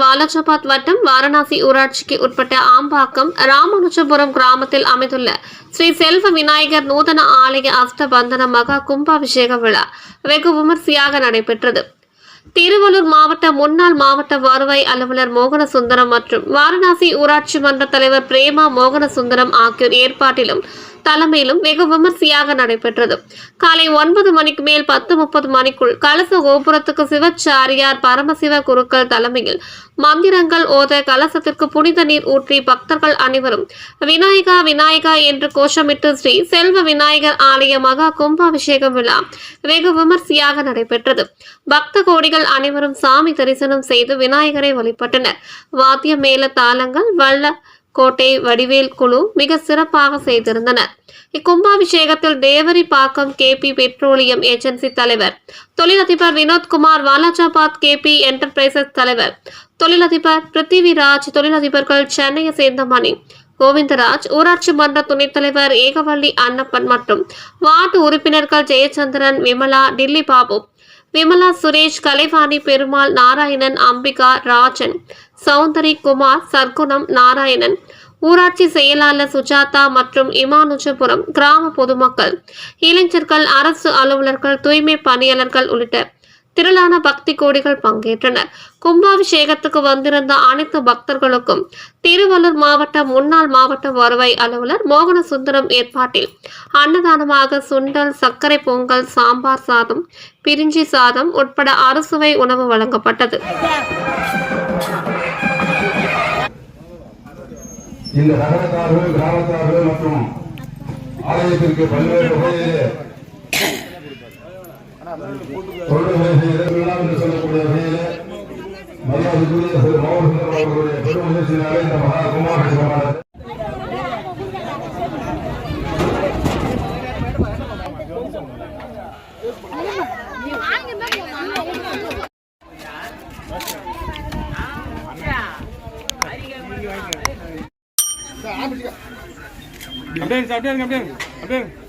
வாலாஜாபாத் வட்டம் வாரணாசி ஊராட்சிக்கு உட்பட்ட ஆம்பாக்கம் ராமானுஜபுரம் கிராமத்தில் அமைந்துள்ள ஸ்ரீ செல்வ விநாயகர் நூதன ஆலய அஷ்டபந்தன மகா கும்பாபிஷேக விழா வெகு விமர்சையாக நடைபெற்றது. திருவள்ளூர் மாவட்ட முன்னாள் மாவட்ட வருவாய் அலுவலர் மோகனசுந்தரம் மற்றும் வாரணாசி ஊராட்சி மன்ற தலைவர் பிரேமா மோகனசுந்தரம் ஆகியோர் ஏற்பாட்டிலும் தலைமையிலும் வெகு விமர்சையாக நடைபெற்றது. காலை 9 மணிக்கு மேல் 10:30 மணிக்குள் கலச கோபுரத்துக்கு சிவச்சாரியார் பரமசிவ குருக்கள் தலைமையில் மந்திரங்கள் ஓத கலசத்திற்கு புனித நீர் ஊற்றி பக்தர்கள் அனைவரும் விநாயகா விநாயகா என்று கோஷமிட்டு ஸ்ரீ செல்வ விநாயகர் ஆலய மகா கும்பாபிஷேகம் விழா வெகு விமர்சையாக நடைபெற்றது. பக்த கோடிகள் அனைவரும் சாமி தரிசனம் செய்து விநாயகரை வழிபட்டனர். வாத்திய மேல தாளங்கள் வல்ல கோட்டை வடிவேல் குழு மிக சிறப்பாக செய்திருந்தனர். இக்கும்பாபிஷேகத்தில் தேவரிப்பாக்கம் KP பெட்ரோலியம் ஏஜென்சி தலைவர், தொழிலதிபர் வினோத்குமார், வாலாஜாபாத் KP என்டர்பிரைசஸ் தலைவர், தொழிலதிபர் பிருத்திவிராஜ், தொழிலதிபர்கள் சென்னையை சேர்ந்த மணி, கோவிந்தராஜ், ஊராட்சி மன்ற துணைத் தலைவர் ஏகவள்ளி அன்னப்பன் மற்றும் வார்டு உறுப்பினர்கள் ஜெயச்சந்திரன், விமலா, டில்லி பாபு, விமலா, சுரேஷ், கலைவாணி, பெருமாள், நாராயணன், அம்பிகா, ராஜன், சௌந்தரி, குமார், சர்க்குணம், நாராயணன், ஊராட்சி செயலாளர் சுஜாதா மற்றும் இமானுஜபுரம் கிராம பொதுமக்கள், இளைஞர்கள், அரசு அலுவலர்கள், தூய்மை பணியாளர்கள் உள்ளிட்ட திரளான பக்தி கோடிகள் பங்கேற்றனர். கும்பாபிஷேகத்துக்கு வந்திருந்த அனைத்து பக்தர்களுக்கும் திருவள்ளூர் மாவட்ட முன்னாள் மாவட்ட வருவாய் அலுவலர் மோகனசுந்தரம் ஏற்பாட்டில் அன்னதானமாக சுண்டல், சர்க்கரை பொங்கல், சாம்பார் சாதம், பிரிஞ்சி சாதம் உட்பட அறுசுவை உணவு வழங்கப்பட்டது. இந்த நகரத்தார்கள், கிராமத்தார்கள் மற்றும் ஆலயத்திற்கு பல்வேறு வகையிலே தொழில்களை செய்ய என்று சொல்லக்கூடிய வகையிலே மரியாதைக்குரிய திரு மோகனசுந்தரம் அவர்களுடைய பெரும் முயற்சியினாலே இந்த மகா கும்பாபிஷேகமானது அப்படியே